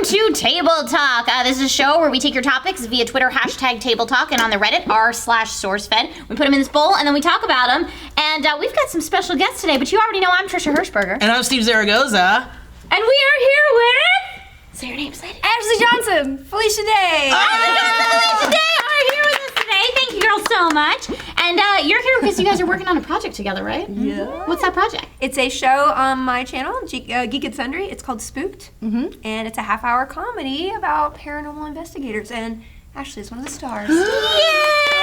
to Table Talk. This is a show where we take your topics via Twitter, #Table Talk, and on the Reddit, r/SourceFed. We put them in this bowl, and then we talk about them. And we've got some special guests today, but you already know I'm Trisha Hirschberger. And I'm Steve Zaragoza. And we are here with... Say your name, Sadie. Ashley Johnson, Felicia Day. Ashley Johnson and Felicia Day are here with us today. Thank you girls so much. And you're here because you guys are working on a project together, right? Yeah. What's that project? It's a show on my channel, Geek and Sundry. It's called Spooked. And it's a half-hour comedy about paranormal investigators. And Ashley is one of the stars.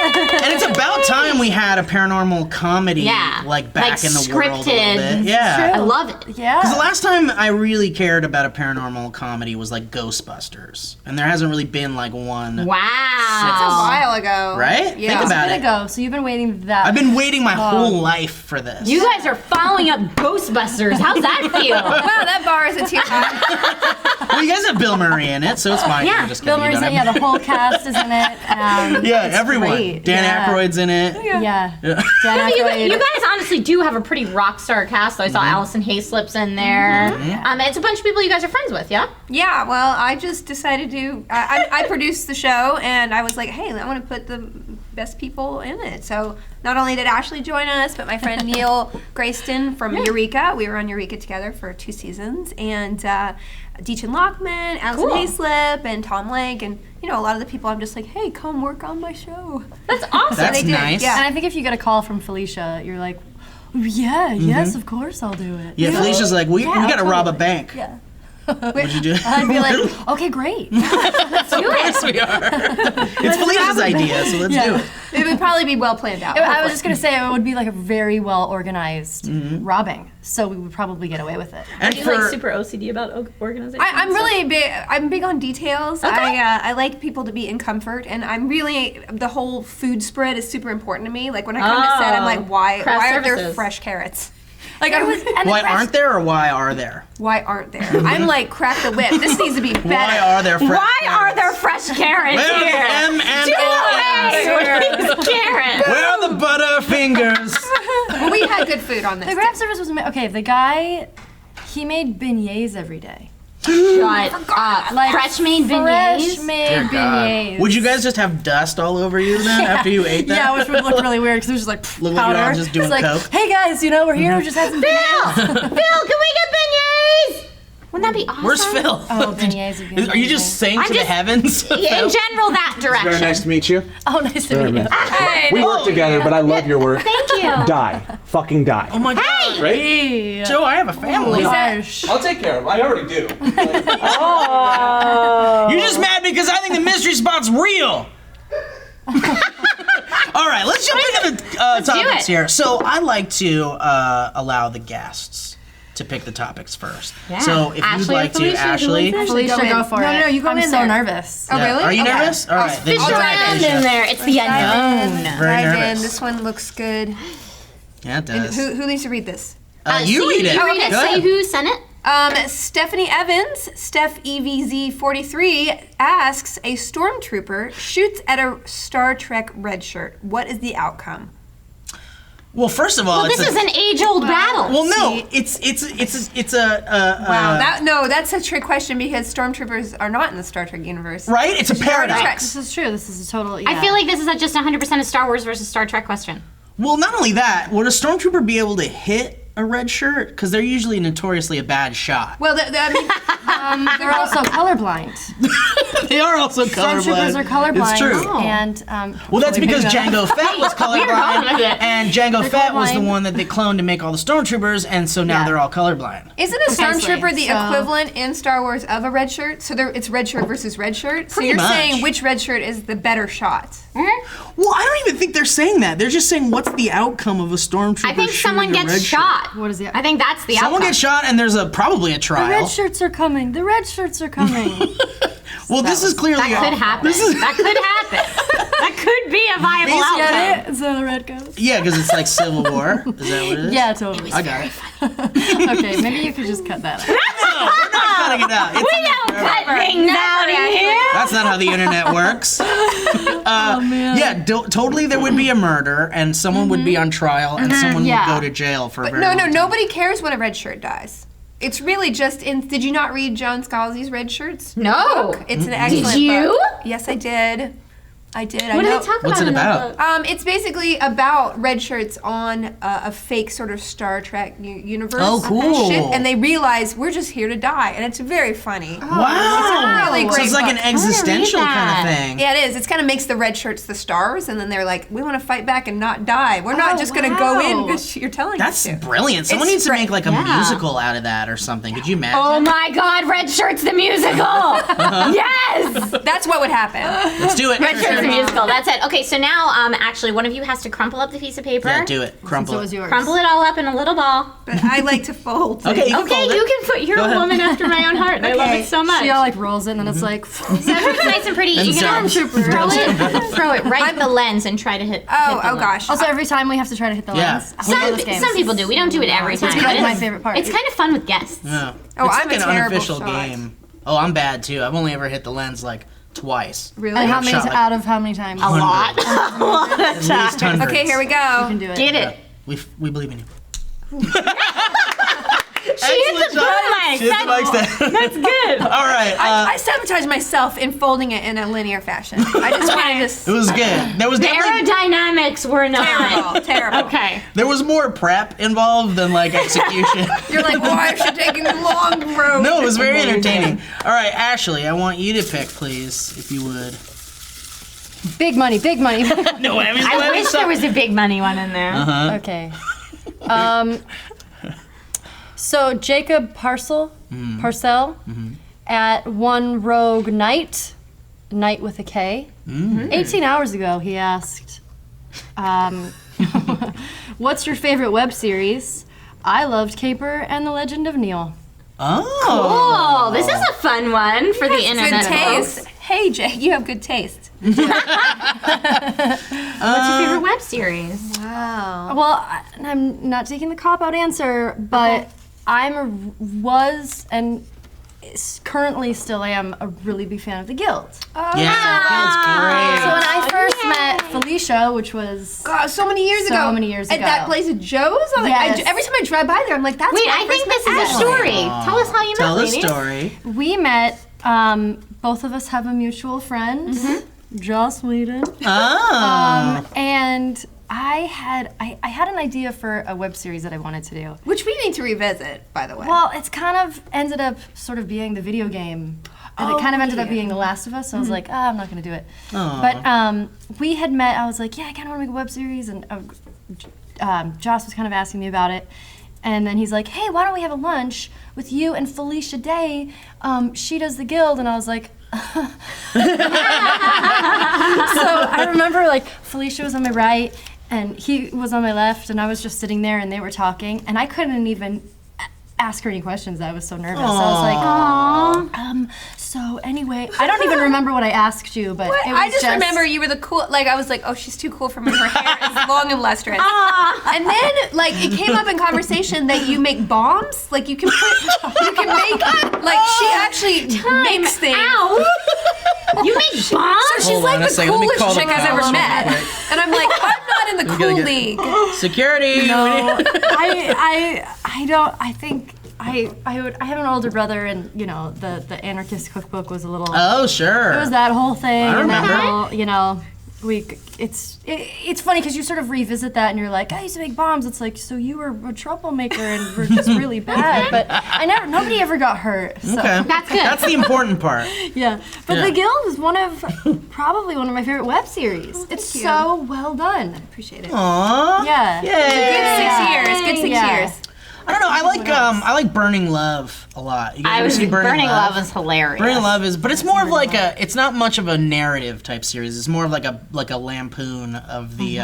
And it's about time we had a paranormal comedy like back in the world a little bit. Yeah. I love it. Yeah. Because the last time I really cared about a paranormal comedy was like Ghostbusters. And there hasn't really been like one. Wow. That's a while ago. Right? Yeah. Think about it. Ago, so you've been waiting that. I've been waiting my whole life for this. You guys are following up Ghostbusters. How's that feel? Wow, that bar isn't too high. Well, you guys have Bill Murray in it, so it's fine. Yeah. Just Bill Murray's in it, the whole cast is in it. Yeah, everyone. great. Dan Yeah. Aykroyd's in it. Yeah. Dan You Aykroyd. guys honestly do have a pretty rock star cast. I saw Allison Hayslip's in there. It's a bunch of people you guys are friends with, yeah? Yeah, well, I just decided to, I produced the show, and I was like, hey, I want to put the best people in it. So not only did Ashley join us, but my friend Neil Grayston from Eureka. We were on Eureka together for 2 seasons. And Deachin Lockman, Allison Hayslip, and Tom Lake, and a lot of the people I'm just like, hey, come work on my show. That's awesome. That's they did, nice. yeah. And I think if you get a call from Felicia, you're like, yes, of course I'll do it. Yeah, Felicia's like, we gotta rob a totally. bank. Yeah. What'd you do? I'd be like, okay, great. Let's do it. Yes, we are. It's Felicia's idea, so let's do it. It would probably be well planned out. I was just going to say it would be like a very well organized robbing, so we would probably get away with it. And Are you for like super OCD about organization? I'm really big. I'm big on details. Okay. I like people to be in comfort, and I'm really the whole food spread is super important to me. Like when I come to set, I'm like, why Craft are there services. fresh carrots? Like I was. why aren't there or why are there? Why aren't there? I'm like, crack the whip. This needs to be better. Why are there fresh Why are carrots? there fresh carrots Where are here? the M&Ms? Carrots. Where are the Butterfingers? But we had good food on this. The craft service was okay. The guy, he made beignets every day. Shut up. Like Fresh made beignets? Fresh made beignets. Would you guys just have dust all over you then after you ate that? Yeah, which would look really weird because it was just like Look like powder. you're all just doing it's like, coke. hey guys, we're here. We just had some beignets. Phil, can we get beignets? Wouldn't that be awesome? Where's Phil? Oh, beignets would be Are you just saying I'm to the just- heavens? In general, that direction. Very nice to meet you. Oh, nice to meet you. We work together, but I love your work. Thank you. Die. Fucking die. Oh my god. Right? Hey. Joe, I have a family. Gosh. I'll take care of it. I already do. You're just mad because I think the mystery spot's real. All right, let's jump into the topics here. So I like to allow the guests to pick the topics first. Yeah. So if Ashley you'd or like to, Felicia, who Ashley. wants Felicia, Go in. go for No, it. no, you go I'm in so there. nervous. Oh, Yeah. really? Are you Okay. nervous? All right. then Fish you go around Felicia. in there. It's the unknown. Very Dive in. nervous. This one looks good. Yeah, it And does. who needs to read this? You read it. You read it. Go Say ahead. who sent it. Stephanie Evans, Steph EVZ43, asks, a stormtrooper shoots at a Star Trek red shirt. What is the outcome? Well, first of all, Well, it's this is an age-old battle. Well, no, it's a Wow, that's a trick question because stormtroopers are not in the Star Trek universe. right. It's a paradox. This is true. This is a total. I feel like this is just 100% a Star Wars versus Star Trek question. Well, not only that, would a stormtrooper be able to hit a red shirt? Because they're usually notoriously a bad shot. Well, they're also colorblind. They are also colorblind. Stormtroopers are colorblind. It's true. And Well, that's because Jango. Jango Fett was colorblind, with it. and Jango Fett was the colorblind. one that they cloned to make all the stormtroopers, and so now Yeah. they're all colorblind. isn't a Precisely. stormtrooper the So- equivalent in Star Wars of a red shirt? So it's red shirt versus red shirt. So Pretty you're much. saying which red shirt is the better shot? Well, I don't even think they're saying that. They're just saying what's the outcome of a stormtrooper. I think shooting someone a gets red shot. What is the- I think that's the Someone outcome. gets shot, and there's probably a The trial. red shirts are coming. The red shirts are coming. Well, this is clearly That could happen. That could happen. That could be a viable These- outcome. Get it? Is that a red ghost? Yeah, because it's like Civil War. Is that what it is? Yeah, totally. I got it. Okay, maybe you could just cut that out. No, we're not cutting it out. It's We don't cut things out in here. That's not how the internet works. Yeah, totally there would be a murder, and someone would be on trial, and someone Yeah. would go to jail for a very No, long time. nobody cares when a red shirt dies. It's really just did you not read Joan Scalzi's Red Shirts? No. It's an excellent you? book. Yes, I did. I did. What do they talk about? What's it in that about? book? It's basically about red shirts on a fake sort of Star Trek universe. Oh, cool. Ship, and they realize we're just here to die, and it's very funny. Wow. It's a really So great it's like an book. existential kind that. of thing. Yeah, it is. It kind of makes the red shirts the stars, and then they're like, we want to fight back and not die. We're not just going to go in because you're telling That's us to. brilliant. Someone It's needs to make like a Yeah. musical out of that or something. Could you imagine? Oh my God, Red Shirts the musical! Yes! That's what would happen. Let's do it. Red Shirts the musical, that's it. Okay, so now actually one of you has to crumple up the piece of paper. Yeah, do it. Crumple So it it. was yours. Crumple it all up in a little ball. But I like to fold. Okay, you can Okay, fold you it. can put. You're Go a ahead. woman after my own heart, and I love it so much. She all like rolls it and then it's like, So it's nice and pretty. And You can zombies. throw it right at the lens and try to hit. Oh, hit the oh gosh. also every time we have to try to hit the Yeah. lens. I love this game. Some people do. We don't do it every time. It's but my favorite part. It's kind of fun with guests. Yeah. Oh, it's I'm like a an terrible unofficial shot. game. Oh, I'm bad too. I've only ever hit the lens like twice. Really? And how many Shot like- out of how many times? A lot. At least hundreds. Okay, here we You go. can do it. Get it. We believe in you. She hit the bootleg. She likes that. That's good. All right. I sabotage myself in folding it in a linear fashion. I just want to just. it was good. There was The definitely aerodynamics were not. Terrible, terrible. Okay. there was more prep involved than like execution. You're like, why is she taking the long road? No, it was very entertaining. All right, Ashley, I want you to pick, please, if you would. Big money, big money. No, I wish there was a big money one in there. Okay. So Jacob Parcel at One Rogue Knight with a K. 18 hours ago, he asked, "What's your favorite web series?" I loved Caper and the Legend of Neil. Oh. Oh, this is a fun one for the Good internet. taste. Hey, Jay, you have good taste. What's your favorite web series? Wow. Well, I'm not taking the cop-out answer, but was and currently still am a really big fan of the Guild. Yeah, that So when I first yay. met Felicia, which was God, so many years ago. So many years At ago. that place at Joe's? I'm like, Yes. every time I drive by there, I'm like, that's Wait, where I think first this met is a Ashley. story. Tell us how you Tell met, the ladies. story. we met. Both of us have a mutual friend, Joss Whedon. Oh. And I had an idea for a web series that I wanted to do. Which we need to revisit, by the way. Well, it's kind of ended up sort of being the video game. And it kind of ended up being The Last of Us, so I was like, I'm not going to do it. But we had met, I was like, yeah, I kind of want to make a web series, and Joss was kind of asking me about it. And then he's like, hey, why don't we have a lunch with you and Felicia Day? She does the Guild. And I was like, so I remember like Felicia was on my right and he was on my left and I was just sitting there and they were talking and I couldn't even ask her any questions. I was so nervous. So I was like, so anyway, I don't even remember what I asked you, but it was I just remember you were the cool, like I was like, oh, she's too cool for me. Her hair is long and lustrous. And then like it came up in conversation that you make bombs. Like you can make, like she actually makes things. Ow! You make bombs? So she's Hold like on a the second, let me coolest call the chick I've ever cops real met. quick. And I'm like, I'm not in the gotta cool get- league. Security. No, I don't. I think I have an older brother, and you know the anarchist cookbook was a little. Oh, sure. It was that whole thing. I and that remember. whole, you know, it's funny because you sort of revisit that and you're like, I used to make bombs. It's like, so you were a troublemaker and were just really bad. But nobody ever got hurt. So. Okay. That's good. That's the important part. Yeah, but Yeah. The Guild is probably one of my favorite web series. It's you. so well done. Appreciate it. Aww. Yeah. Yay. Good 6 years. Good 6 Yeah. years. I don't know. I like Burning Love a lot. You guys I ever was see Burning Love is hilarious. Burning Love is, but it's more of like a. It's not much of a narrative type series. It's more of like a lampoon of the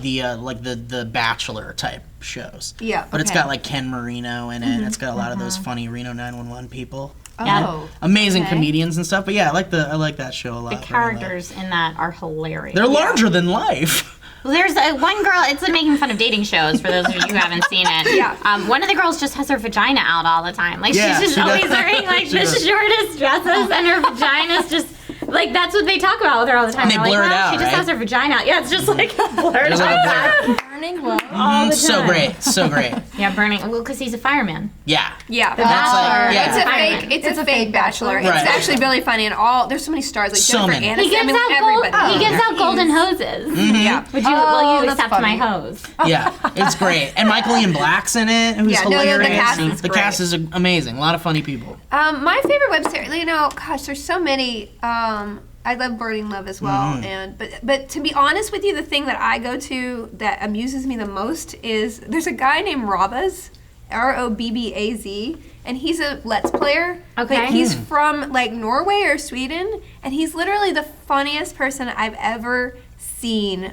like the Bachelor type shows. Yeah, But it's okay. got like Ken Marino in it. And it's got a lot of those funny Reno 911 people. Oh. Amazing comedians and stuff. But yeah, I like that show a lot. The Burning Love. characters in that are hilarious. They're larger than life. Well, there's one girl, it's making fun of dating shows for those of you who haven't seen it. Yeah. One of the girls just has her vagina out all the time. Like, Yeah, she's just she does. always wearing, like, She the does. shortest dresses, and her vagina's just, like, that's that's what they talk about with her all the time. And they They're blur like, it well, out, she just right? has her vagina out. Yeah, it's just, like, blurred There's like a blur. Burning burning love. all the time. So great, so great. Yeah, burning. Well, because he's a fireman. Yeah. Yeah, That's like, yeah. It's a fake Bachelor. Right. It's actually really funny, and there's so many stars like So Jennifer many. Aniston. He gives out everybody. he gives out golden hoses. Yeah. Would you? Oh, will you that's accept funny. my hose? Yeah, it's great. And Michael Ian Black's in it, who's Yeah, no, the hilarious. cast is The great. cast is amazing. A lot of funny people. My favorite web series, gosh, there's so many. I love Burning Love as well, but to be honest with you, the thing that I go to that amuses me the most is there's a guy named Robbaz, Robbaz, and he's a Let's Player. Okay. But he's from like Norway or Sweden, and he's literally the funniest person I've ever seen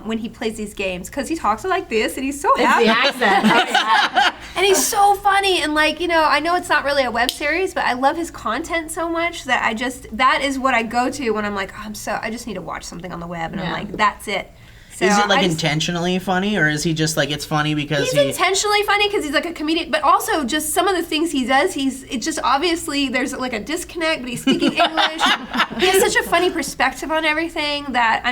when he plays these games, because he talks like this and he's so happy. The accent. And he's so funny, and I know it's not really a web series, but I love his content so much that that is what I go to when I'm like, I just need to watch something on the web, and I'm like, that's it. So Is it like I just- intentionally funny, or is he just like it's funny because He's intentionally funny because he's like a comedian, but also just some of the things he does, it's just obviously there's like a disconnect, but he's speaking English. He has such a funny perspective on everything that,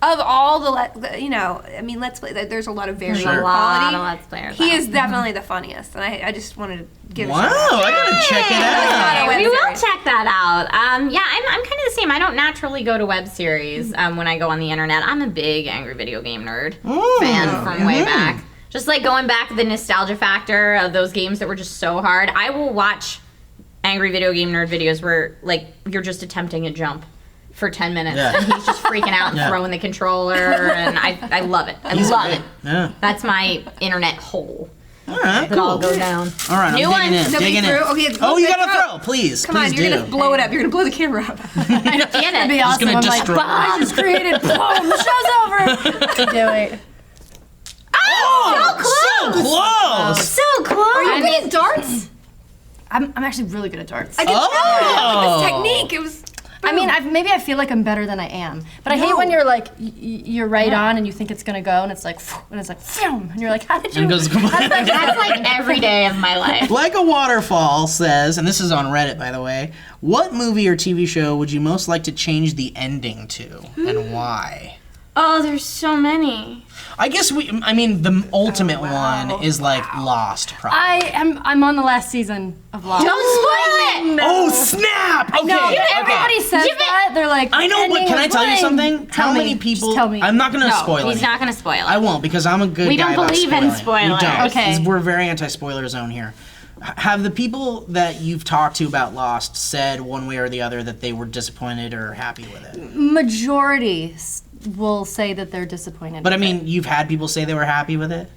of all Let's Play, there's a lot of varying Sure. A lot quality. of Let's Players. He is definitely the funniest, and I just wanted to give Wow, a shout out. I gotta check it out. web We will series. check that out. I'm kind of the same. I don't naturally go to web series when I go on the internet. I'm a big angry video game nerd fan from way back. Just like going back the nostalgia factor of those games that were just so hard. I will watch angry video game nerd videos where like you're just attempting a jump for 10 minutes and he's just freaking out and throwing the controller, and I love it. I love it. Yeah. That's my internet hole. All right, That all cool. go down. All right, New I'm one. digging in. Nobody Digging in. threw? Okay, Oh, you gotta throw. throw, please. Come on, please you're do. gonna blow it up. You're gonna blow the camera up. Get It'd be it. awesome. gonna I'm like, destroy I just created. Boom, the show's over. Do it. Oh, so close. So close. Are you good at darts? I'm actually really good at darts. I can tell. Oh. This technique. It was. I mean, maybe I feel like I'm better than I am, but I hate when you're like you're right on and you think it's gonna go and it's like phew, and you're like, how did you? And goes, That's like every day of my life. Like a Waterfall says, and this is on Reddit, by the way, what movie or TV show would you most like to change the ending to, and why? Oh, there's so many. I guess the ultimate one is like Lost, probably. I'm on the last season of Lost. Don't spoil it. Oh, snap! Okay, No, okay. everybody says that. They're like, I know, but ending can I was tell you lame. something? Tell How me. many people? Just tell me. I'm not gonna spoil it. He's not gonna spoil it. I won't, because I'm a good We guy don't about believe in spoiling. We spoilers. don't. Okay. We're very anti-spoiler zone here. Have the people that you've talked to about Lost said one way or the other that they were disappointed or happy with it? Majority will say that they're disappointed. But I with mean, you've had people say they were happy with it?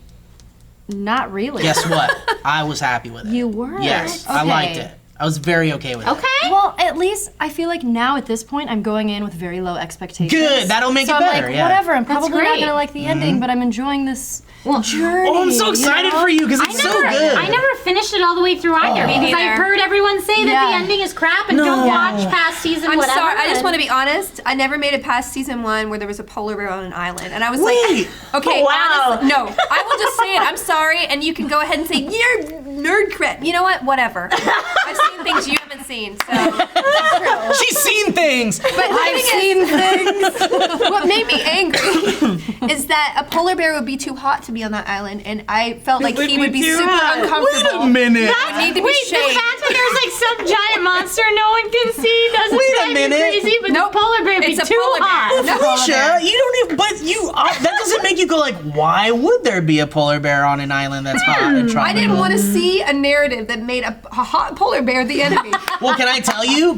it. Not really. Guess what? I was happy with it. You were? Yes, I Okay. liked it. I was very okay with it. Okay. Well, at least I feel like now at this point I'm going in with very low expectations. Good, that'll make so it I'm better, like, yeah. whatever. I'm probably not great. gonna like the ending, but I'm enjoying this journey. Oh, I'm so excited for you because it's so good. I never finished it all the way through either because neither. I've heard everyone say that Yeah. the ending is crap and don't watch past season I'm whatever. sorry. I just and- want to be honest. I never made it past season 1 where there was a polar bear on an island, and I was Wait. like, okay, Wow. honestly, no. I will just say it. I'm sorry, and you can go ahead and say you're nerd cred. You know what? Whatever. I've seen things you haven't seen, so. She's seen things. But I've seen things. What made me angry is that a polar bear would be too hot to be on that island, and I felt like he would be super uncomfortable. Wait a minute. I need to be Wait, the shaved. fact that there's like some giant monster no one can see doesn't Wait a drive me minute. crazy, but Nope. the polar bear would be It's a too polar bear. hot. No. Felicia, you don't even, but that doesn't make you go like, why would there be a polar bear on an island that's hot and tropical? I didn't want to see a narrative that made a hot polar bear the enemy. Well, can I tell you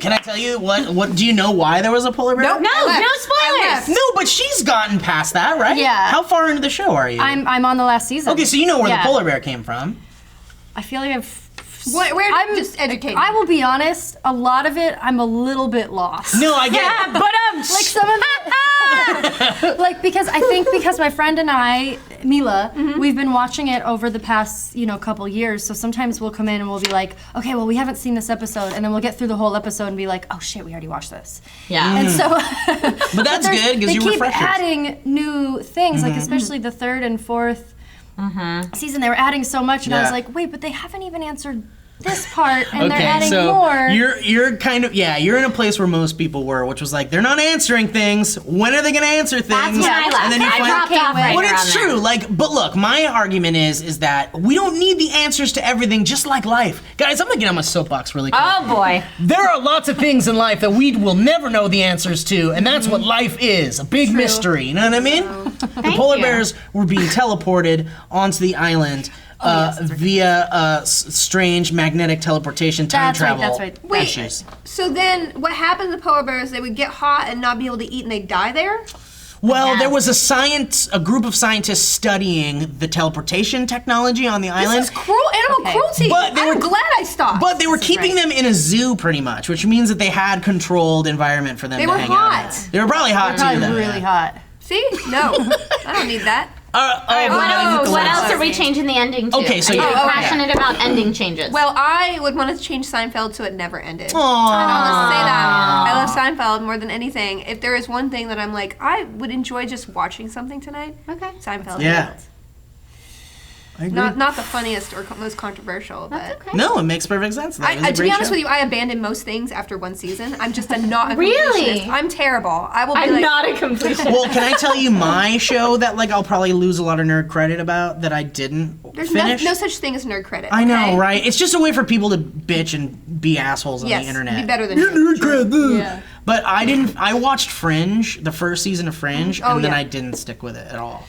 what do you know why there was a polar bear? Nope. No, I left. no I spoilers. left. No, but she's gotten past that, right? Yeah. How far into the show are you? I'm on the last season. Okay, so you know where Yeah. the polar bear came from. I feel like I've. Where just educate me. I will be honest. A lot of it, I'm a little bit lost. No, I get it. But Like some of it, like because my friend and I, Mila, we've been watching it over the past couple years. So sometimes we'll come in and we'll be like, okay, well we haven't seen this episode, and then we'll get through the whole episode and be like, oh shit, we already watched this. Yeah. And so, But that's good, gives they you keep refreshers. adding new things, like especially the third and fourth season. They were adding so much, and I Yeah. was like, wait, but they haven't even answered this part and they're Okay, adding so more. you're kind of you're in a place where most people were, which was like they're not answering things. When are they going to answer things? That's when I left. And then you I find dropped off right But around it's there. true. Like, but look, my argument is that we don't need the answers to everything. Just like life, guys. I'm gonna get on my soapbox really quick. Oh boy. There are lots of things in life that we will never know the answers to, and that's what life is—a big mystery. You know what I mean? The polar bears were being teleported onto the island. Via strange magnetic teleportation time travel That's right. Wait, issues. so then what happened to the polar bears? They would get hot and not be able to eat and they'd die there? Well, there was a group of scientists studying the teleportation technology on the island. This is animal cruelty. But I'm glad I stopped. But they were keeping them in a zoo pretty much, which means that they had controlled environment for them They to were hang hot. out in. They were probably hot too. Probably though, really yeah. hot. See? No, I don't need that. What else are we changing the ending to? Okay, so I'm yeah. passionate about ending changes. Well, I would want to change Seinfeld so it never ended. Aww. I want to say that. I love Seinfeld more than anything. If there is one thing that I'm like, I would enjoy just watching something tonight, okay. Seinfeld. Yeah. I agree. Not the funniest or most controversial, but That's okay. No, it makes perfect sense. That was a to be great honest show. with you, I abandoned most things after one season. I'm just not a Really? completionist. I'm terrible. I will be I'm like, not a completionist. Well, can I tell you my show that like I'll probably lose a lot of nerd credit about that I didn't there's finish? no such thing as nerd credit. I know, okay? right? It's just a way for people to bitch and be assholes on Yes, the internet. be better than You're you. nerd cred. Yeah. But I didn't. I watched Fringe, the first season of Fringe, Oh, and then yeah. I didn't stick with it at all.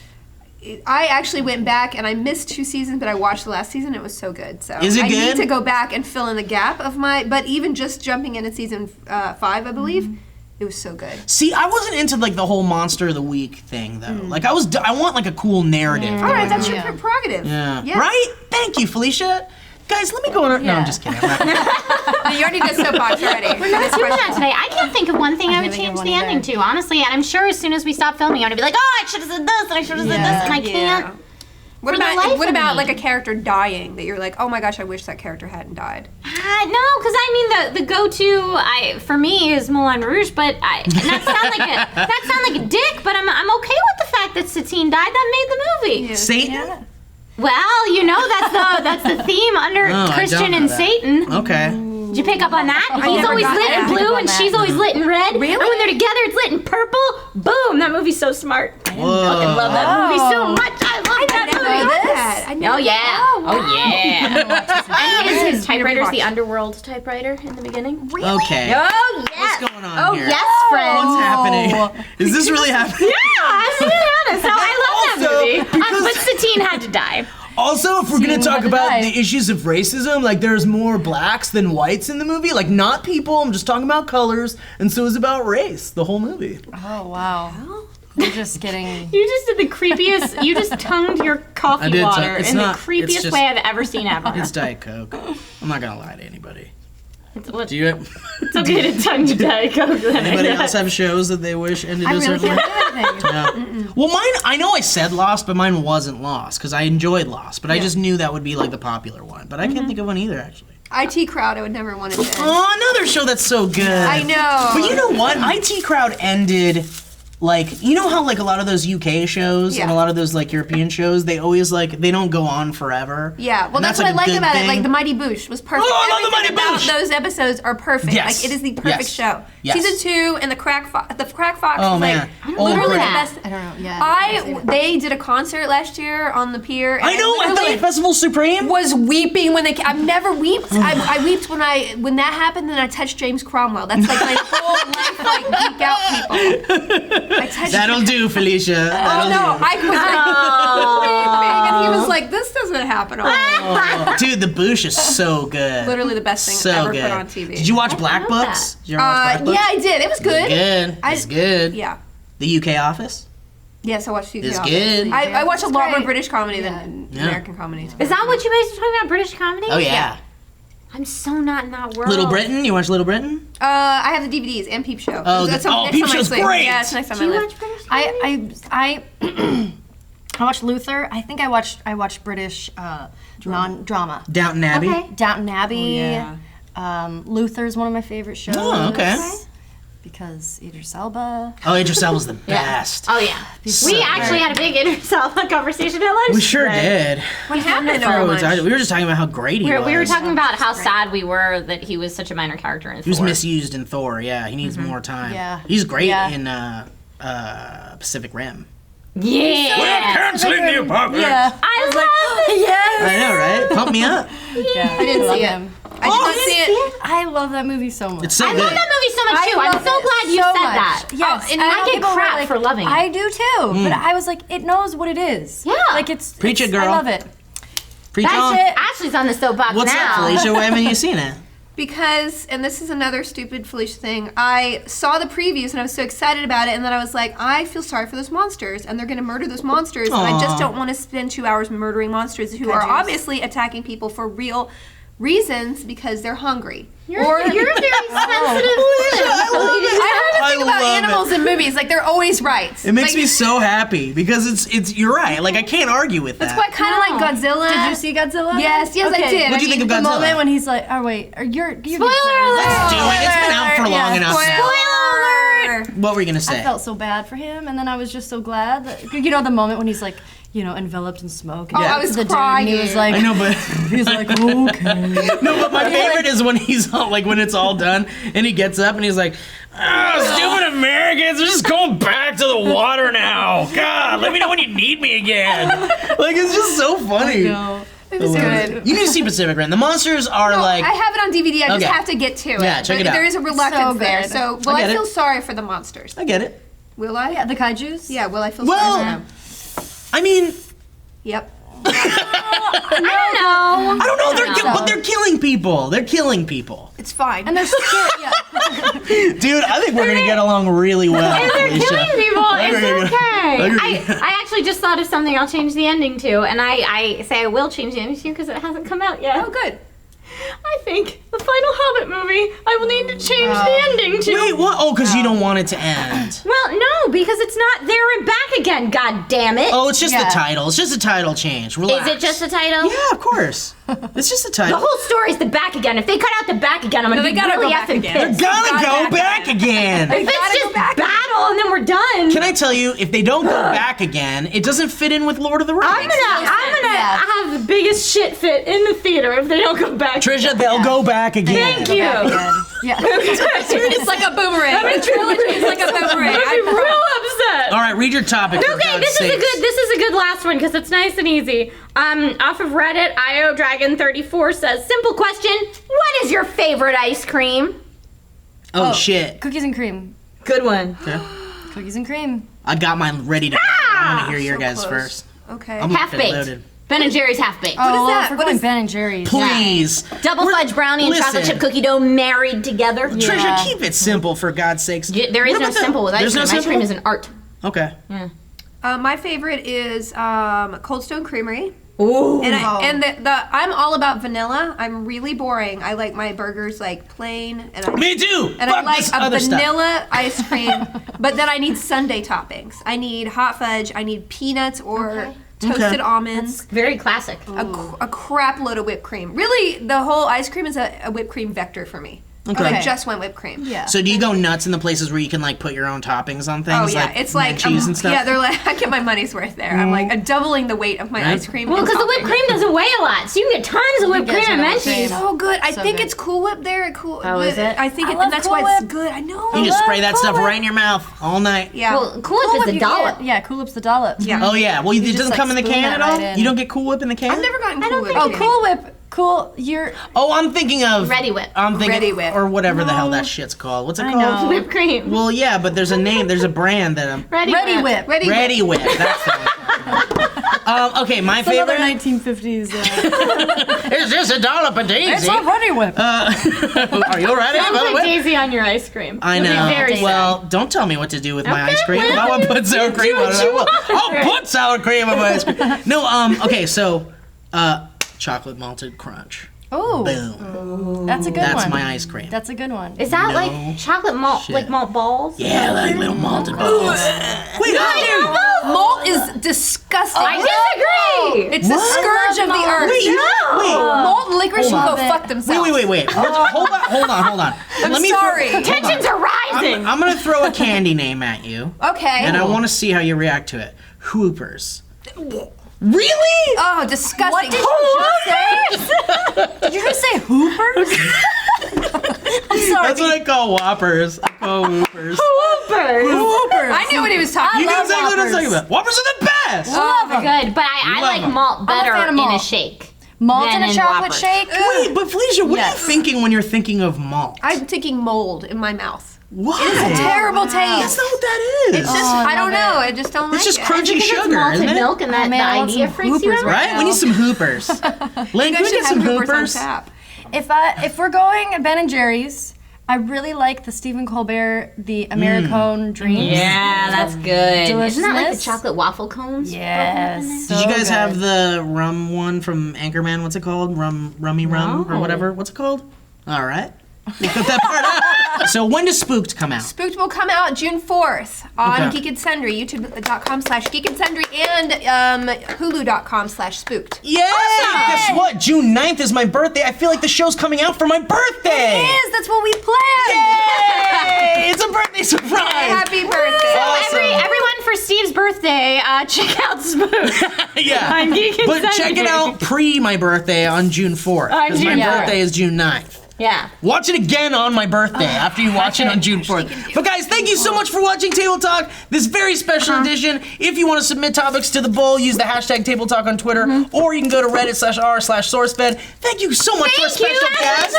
I actually went back and I missed 2 seasons, but I watched the last season. It was so good. So Is it I good? need to go back and fill in the gap of my. But even just jumping into season 5, I believe, it was so good. See, I wasn't into like the whole Monster of the Week thing though. Like I want like a cool narrative. All right, that's your Yeah. prerogative. Yeah. Yes. Right? Thank you, Felicia. Guys, let me go on. No, I'm just kidding. I'm not- You already did soapbox already. We're not doing that today. I can't think of one thing I would can't think change of the one ending to, honestly. And I'm sure as soon as we stop filming, I'm gonna be like, oh, I should have said this and I should have said this, and I can't. What For the life about of me. like a character dying that you're like, oh my gosh, I wish that character hadn't died? No, because I mean the go-to for me is Moulin Rouge, but that sound like a dick. But I'm okay with the fact that Satine died. That made the movie. Satan? Well, you know that's the theme under Oh, I Christian don't know and that. Satan. Okay. Did you pick up on that? He's never always got lit in that. blue I and picked up on she's that. always lit in red. Really? And when they're together, it's lit in purple. Boom! That movie's so smart. I Whoa. fucking love that movie so much. I love that movie. I know Oh yeah! Oh yeah! And his typewriter's the rewatch. Underworld typewriter in the beginning. Okay. Oh yes! What's going on Oh here? yes, friend. What's happening? Is this really happening? Yeah, I'm being honest. So I love that Also, movie. because- But Satine had to die. Also, if we're gonna Seeing talk how to about die. the issues of racism, like there's more blacks than whites in the movie. Like not people. I'm just talking about colors, and so it's about race. The whole movie. Oh wow. You're just getting. You just did the creepiest. You just tongued your I coffee did water tongue- it's in not- the creepiest it's just- way I've ever seen ever. It's Diet Coke. I'm not gonna lie to anybody. It's Do you? it's okay to tongue your Diet Coke. Then, I Anybody guess. else have shows that they wish ended I a really certain way? can't do anything. Yeah. Well, mine. I know I said Lost, but mine wasn't Lost because I enjoyed Lost. But I just knew that would be like the popular one. But I can't think of one either, actually. IT Crowd, I would never want it to end. Oh, another show that's so good. I know. But you know what? IT Crowd ended. Like, you know how like a lot of those UK shows and Yeah. a lot of those like European shows, they always like they don't go on forever. Yeah, well, And that's what like, I a like good about it. thing. Like the Mighty Boosh was perfect. Oh, I love the Everything Mighty about Boosh! those episodes are perfect. Yes. Like it is the perfect Yes. show. Yes. Season 2 and the Crack Fox. Oh, was man. like Oh, literally the great. best. I don't know. Yeah. They did a concert last year on the pier. And I know. At literally the Festival Supreme. was weeping when they. I've never weeped. I weeped when that happened. Then I touched James Cromwell. That's like my whole life, like geek out people. I touched. That'll do, Felicia. Oh That'll no! do. I was like weeping, and he was like, "This doesn't happen." Oh, dude, the Boosh is so good. Literally the best thing so ever good. put on TV. Did you watch Black know Books? that. Did you ever watch Black Books? Yeah, I did. It was good. Good. It's good. Yeah. The UK Office. Yes, I watched UK It's Office. good. I watch a lot more great. British comedy than Yeah. American comedy. Is that what you guys are talking about? British comedy? Oh yeah. I'm so not in that world. Little Britain. You watch Little Britain? I have the DVDs and Peep Show. Oh, That's the- next Peep on my Show's list. great! Yeah, it's next on Do my you list. watch British comedy? I watched Luther. I think I watched British non-drama. Downton Abbey. Okay. Downton Abbey. yeah. Luther's one of my favorite shows. Oh, okay. because Idris Elba. Oh, Idris Elba's the best. Oh yeah. We actually had a big Idris Elba conversation at lunch. We sure did. What happened over lunch? We were just talking about how great he was. We were talking about how sad we were that he was such a minor character in Thor. He was misused in Thor. Yeah, he needs more time. Yeah. He's great Yeah. in Pacific Rim. Yeah. Canceling the apocalypse. Yeah. I love it. Yes. I know, right? Pump me up. Yeah. I didn't see it. him. I did not see it. I love that movie so much. It's so I good. love that movie so much I too. I'm love so it glad you so said much. that. Yes, and I I know get people were crap like, for loving it. I do too, but I was like, it knows what it is. Yeah. like it's Preach it, girl. I love it. Preach That's on. it. Ashley's on the soapbox What's now. up, Felicia? Why haven't you seen it? Because, and this is another stupid Felicia thing, I saw the previews and I was so excited about it, and then I was like, I feel sorry for those monsters, and they're going to murder those monsters, and I just don't want to spend 2 hours murdering monsters who are obviously attacking people for real reasons because they're hungry. You're a very sensitive I heard the thing about love animals in movies, like they're always right. It makes like, me so happy because it's you're right. Like I can't argue with that. That's why kind of like Godzilla. Did you see Godzilla? Yes, I did. What'd you think of The Godzilla? moment when he's like, oh wait, you're Spoiler alert! Do it. It's been out for long enough now. Spoiler alert! What were you gonna say? I felt so bad for him, and then I was just so glad that, you know, the moment when he's like, you know, enveloped in smoke. And Oh, I gets was to the crying. dude, and he was like, I know, but he's like, okay. no, but my favorite is when he's all, like when it's all done and he gets up and he's like, "Oh, stupid Americans, they're just going back to the water now. God, let me know when you need me again." Like it's just so funny. It was good. You need to see Pacific Rim. The monsters are No, like I have it on DVD. I just Okay. have to get to it. Yeah, check it out. There is a reluctance So there. good. So, will I get I it. feel sorry for the monsters? I get it. Will I? Yeah, the kaijus. Yeah, will I feel Well- sorry for them? I mean, Yep. I I don't know. But they're killing people. They're killing people. It's fine. And they're scared. Yeah. Dude, I think we're gonna get along really well. If they're Felicia. killing people, it's okay. Agree. I actually just thought of something I'll change the ending to, and I say I will change the ending to because it hasn't come out yet. Oh, good. I think the final Hobbit movie, I will need to change the ending to. Wait, what? Oh, because you don't want it to end. Well, no, because it's not there and back again, god damn it. Oh, it's just Yeah. the title. It's just a title change. Relax. Is it just the title? Yeah, of course. It's just a The title. whole story's the back again. If they cut out the back again, I'm gonna they be gotta really go back effing again. pissed. Gotta go back again. If it's just battle and then we're done. Can I tell you, if they don't go back again, it doesn't fit in with Lord of the Rings. I'm gonna have the biggest shit fit in the theater if they don't go back. Trisha, they'll go back again. Thank you. Yeah. It's like a boomerang. The trilogy is like a boomerang. I'm real upset. All right, read your topic. for Okay, God's this is a sakes. good. This is a good last one because it's nice and easy. Off of Reddit, IODragon34 says, "Simple question: what is your favorite ice cream?" Oh, shit. Cookies and cream. Good one. Cookies and cream. I got mine ready to go. I want to hear your guys close. first. Okay. I'm Half baked. loaded. Ben and Jerry's half baked. What is Oh, that? if we're What going is- Ben and Jerry's. Please. Double fudge brownie and chocolate listen. chip cookie dough married together. Trisha, Yeah. keep it simple for God's sakes. Yeah, there is What no about the- simple with ice there's cream. no Ice cream simple? is an art. Okay. My favorite is Cold Stone Creamery. Ooh. And I'm all about vanilla. I'm really boring. I like my burgers like plain, and I Me too. and Fuck I like this a other stuff. vanilla ice cream. But then I need sundae toppings. I need hot fudge. I need peanuts or toasted Okay. almonds. Very classic. A crap load of whipped cream. Really, the whole ice cream is a whipped cream vector for me. Okay. I just want whipped cream. Yeah. So do you go nuts in the places where you can like put your own toppings on things? Oh yeah, like it's like cheese and stuff. yeah, they're like I get my money's worth there. I'm like doubling the weight of my Right. ice cream. Well, and because the whipped toppings. cream doesn't weigh a lot, so you can get tons of whipped get cream some at whipped cream. Menchie's. So good. I So think good. it's Cool Whip there. Cool. Oh, is it? I think I it, love and that's Cool why it's Whip. good. I know. You just love spray that Cool stuff Whip. right in your mouth all night. Yeah. Well, Cool Whip is you a dollop. get- Yeah, Cool Whip's the dollop. Yeah. Oh yeah. Well, it just, doesn't like, come in the spoon can that at all. right in. You don't get Cool Whip in the can. I've never gotten I Cool don't Whip. think Oh, Cool Whip. Cool. You're. Oh, I'm thinking of Ready Whip. I'm thinking Ready Whip. or whatever the hell that shit's called. What's it I called? know. Whipped cream. Well, yeah, but there's a name. There's a brand that I'm. Ready Whip. Ready Whip. Ready Whip. That's the one. Okay, my Another favorite. 1950s. It's just a dollop of Daisy. It's a Ready Whip. Are you ready? Don't By the put way? Daisy on your ice cream. I You'll be know. very Well, don't tell me what to do with my Okay, ice cream. well, If I want to put sour cream do on it, what I you will. want. I'll put sour cream on my ice cream. No, okay, so chocolate malted crunch. Oh, Boom. that's a good one. That's my ice cream. That's a good one. Is that No like chocolate malt, shit. like malt balls? Yeah, like little malted balls. Wait, Little balls Malt is disgusting. I disagree. It's the scourge of the earth. Wait. Malt and licorice should Hold go on. fuck themselves. Wait. Hold on. I'm sorry. Tensions are rising. I'm gonna throw a candy name at you, Okay. and I want to see how you react to it. Hoopers. Really? Oh, disgusting. What did you just say? Did you just say Hoopers? I'm sorry. That's what I call Whoppers. I call Whoopers. Hoopers. I knew what he was talking You about. guys exactly what I'm talking about. Whoppers are the best. Oh, good. But I Love like them. malt a better fan of in a malt. shake. Malt than in a in chocolate Whoppers. shake? Wait, but Felicia, what Yes. are you thinking when you're thinking of malt? I'm taking mold in my mouth. Why? Terrible taste. That's not what that is. It's just, I don't know. I just don't like It's just it. crunchy sugar, Malted isn't it? milk and that man, I the want idea some freaks you Hoopers out. Right? We need some Hoopers. Lane, You can guys we should get some have Hoopers on Hoopers? tap. If we're going Ben and Jerry's, I really like the Stephen Colbert, the Americone Dreams. Yeah, that's good. Isn't that like the Deliciousness? chocolate waffle cones? Yes. Did you guys have the rum one from Anchorman? What's it called? Rummy rum or whatever? What's it called? All right. We'll cut that part out. So when does Spooked come out? Spooked will come out June 4th on Okay. Geek and Sundry, youtube.com/Geek and Sundry, and hulu.com/spooked. Yay! Guess what? June 9th is my birthday. I feel like the show's coming out for my birthday. Yes, that's what we planned. Yay! It's a birthday surprise. Happy birthday. Awesome. Everyone for Steve's birthday, check out Spooked. Yeah. On Geek and But check it Sundry. out pre my birthday on June 4th. On Because my June 4th. birthday is June 9th. Yeah. Watch it again on my birthday after you watch it on June 4th. But guys, thank you so much for watching Table Talk, this very special edition. If you want to submit topics to the bowl, use the hashtag Table Talk on Twitter, or you can go to reddit.r/SourceFed. Thank you so much for a special guest.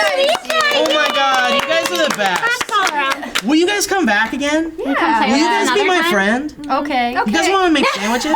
Oh my God, you guys are the best. All around. Will you guys come back again? Come play Will with you us guys be another my time? friend? Okay. You guys want to make sandwiches?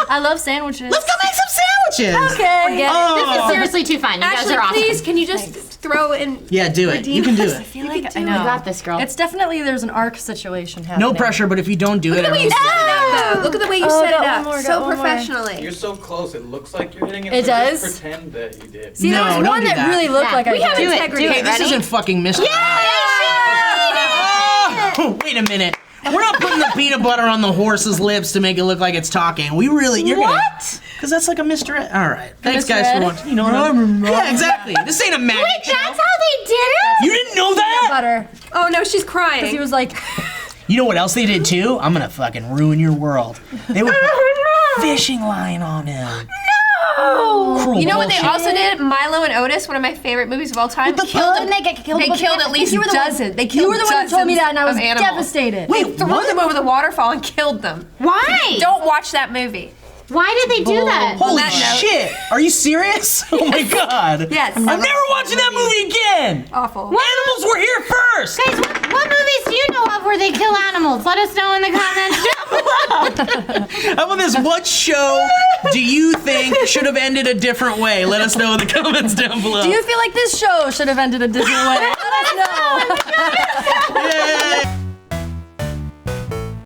I love sandwiches. Let's go make some sandwiches. Okay. Oh. This is seriously too fun. You guys Ashley, are awesome. please, can you just throw in? Yeah, do it. You can do I it. feel like I You know. got this, girl. It's definitely there's an arc situation happening. No pressure, but if you don't do it, Look at the way you set everyone's it up, though. Look at the way you Oh, set it got up. one more, got So one more. professionally. You're so close. It looks like you're hitting it. It but just does? Pretend that you did. See, No, there was don't one do that that. really looked Yeah, like I we have did. integrity. Hey, this isn't fucking mystery. Oh, wait a minute. We're not putting the peanut butter on the horse's lips to make it look like it's talking. We really, you're What? Because that's like a Mr. Ed. All right. Thanks, Mr. guys, Ed? for watching. You know what I mean? Yeah, exactly. This ain't a magic Wait, show. that's how they did it? You didn't know that? Butter. Oh no, she's crying. He was like, You know what else they did too? I'm gonna fucking ruin your world. They would put fishing line on him. No! You know what they also did? Milo and Otis, one of my favorite movies of all time. didn't they get killed? They killed at least You were the one- dozens. They You killed were the one who told me that, and I was dozens of animals. devastated. Wait, Threw what? them over the waterfall and killed them. Why? Don't watch that movie. Why did they do that? Holy that note- shit! Are you serious? Oh my god! Yes. I'm never watching that movie again. Awful. Animals were here first. Guys, what movies do you know of where they kill animals? Let us know in the comments down below. How about this? What show do you think should have ended a different way? Let us know in the comments down below. Do you feel like this show should have ended a different way? Let us know. Yay.